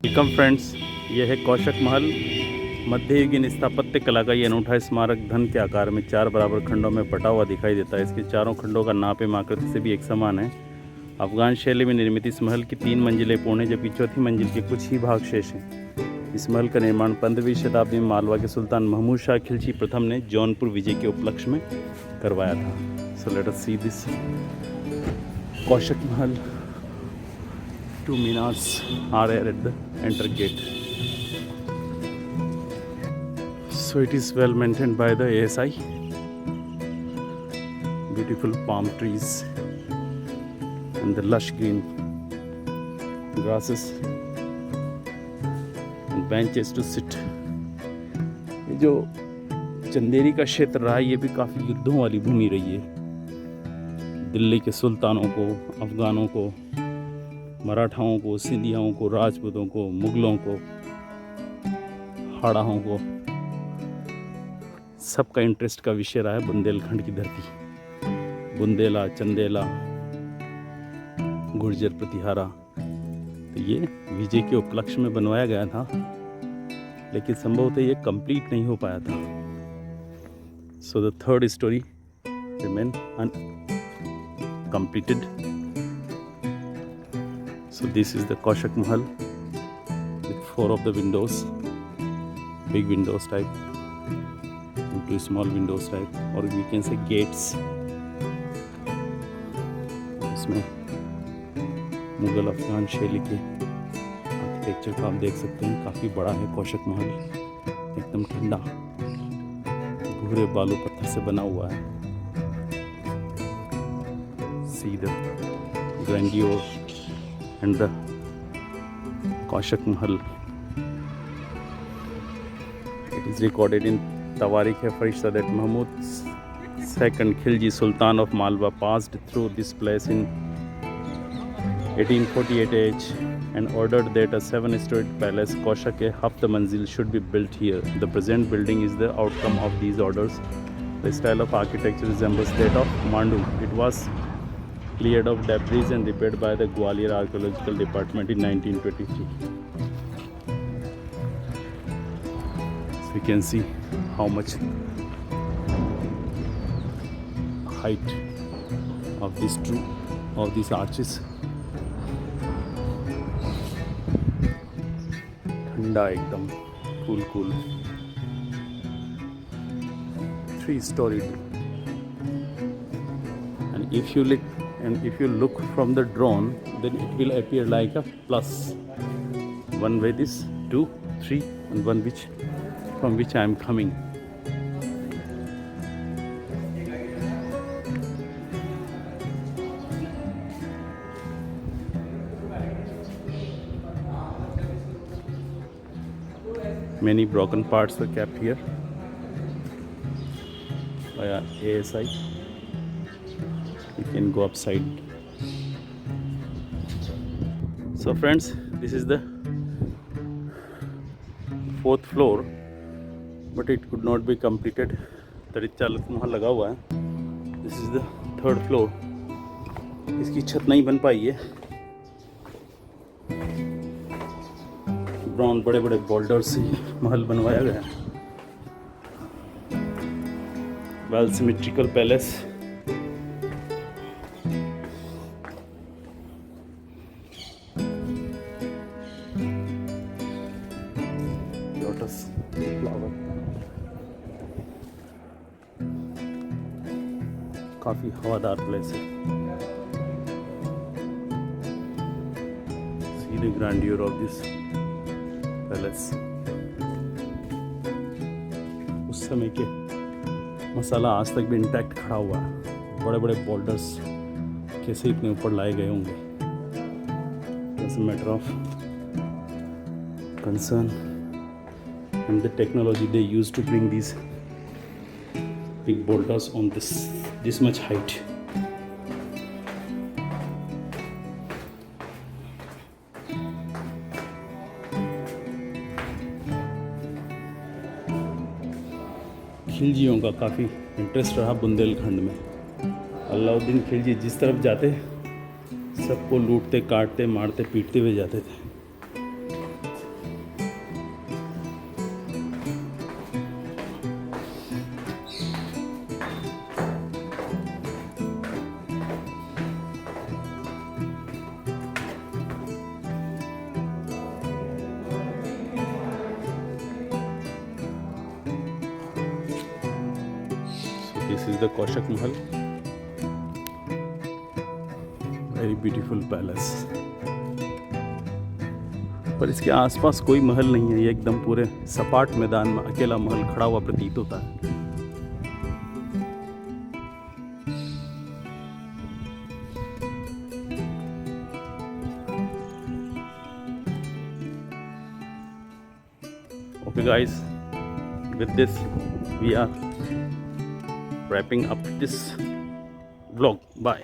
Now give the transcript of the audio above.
Welcome friends, ये है कौशक महल। मध्ययुगीन स्थापत्य कला का ये अनूठा स्मारक धन के आकार में 4 बराबर खंडों में बटा हुआ दिखाई देता है। इसके चारों खंडों का नाप एवं आकृति से भी एक समान है। अफगान शैली में निर्मित इस महल की 3 मंजिलें पूर्ण है, जबकि चौथी मंजिल के कुछ ही भाग शेष हैं। इस महल का निर्माण 15वीं शताब्दी में मालवा के सुल्तान महमूद शाह खिलजी प्रथम ने जौनपुर विजय के उपलक्ष्य में करवाया था। So let us see this कौशक Mahal. 2 minars are at the enter gate. So it is well maintained by the ASI. Beautiful palm trees and the lush green grasses and benches to sit. ये जो चंदेरी का क्षेत्र रहा है, ये भी काफ़ी युद्धों वाली भूमि रही है। दिल्ली के सुल्तानों को, अफगानों को, मराठाओं को, सिंधियाओं को, राजपूतों को, मुगलों को, हाड़ाओं को, सबका इंटरेस्ट का विषय रहा है बुंदेलखंड की धरती। बुंदेला, चंदेला, गुर्जर प्रतिहारा। तो ये विजय के उपलक्ष्य में बनवाया गया था, लेकिन संभवतः ये कंप्लीट नहीं हो पाया था। So the third story remain uncompleted. So this is the Kaushak Mahal with 4 of the windows, big windows type and 2 small windows type, or we can say gates. इसमें मुगल अफगान शैली के आर्किटेक्चर का आप देख सकते हैं। काफ़ी बड़ा है कौशक महल, एकदम ठंडा भूरे बालू पत्थर से बना हुआ है। See the grandeur and the Kaushak Mahal. It is recorded in Tawarikh-e-Farishta that Mahmud II Khilji, Sultan of Malwa, passed through this place in 1848 AH and ordered that a 7-storied palace, Kaushak-e-Haft Manzil, should be built here. The present building is the outcome of these orders. The style of architecture resembles that of Mandu. It was cleared of debris and repaired by the Gwalior Archaeological Department in 1923. So you can see how much height of these arches. ठंडा एकदम cool 3-storied. And if you look from the drone, then it will appear like a plus. One way this 2, 3, and one from which I am coming. Many broken parts were kept here by ASI. You can go upside. So friends, this is the 4th floor, but it could not be completed. तरीचालक वहाँ लगा हुआ है। This is the 3rd floor. इसकी छत नहीं बन पाई है। Brown बड़े बड़े बोल्डर से महल बनवाया गया है। Well symmetrical palace. फ्लावर काफी हवादार प्लेस है। See the grandeur of this palace. उस समय के मसाला आज तक भी इंटैक्ट खड़ा हुआ है। बड़े बड़े बोल्डर्स कैसे इतने ऊपर लाए गए होंगे। It's a matter of concern and the technology they used to bring these big boulders on this much height. खिलजियों का काफ़ी इंटरेस्ट रहा बुंदेलखंड में। अलाउद्दीन खिलजी जिस तरफ जाते सबको लूटते, काटते, मारते, पीटते हुए जाते थे। This is the कौशक Mahal, very beautiful palace. पर इसके आसपास कोई महल नहीं है, ये एकदम पूरे सपाट मैदान में अकेला महल खड़ा हुआ प्रतीत होता है। Okay guys, with this we are wrapping up this vlog. Bye.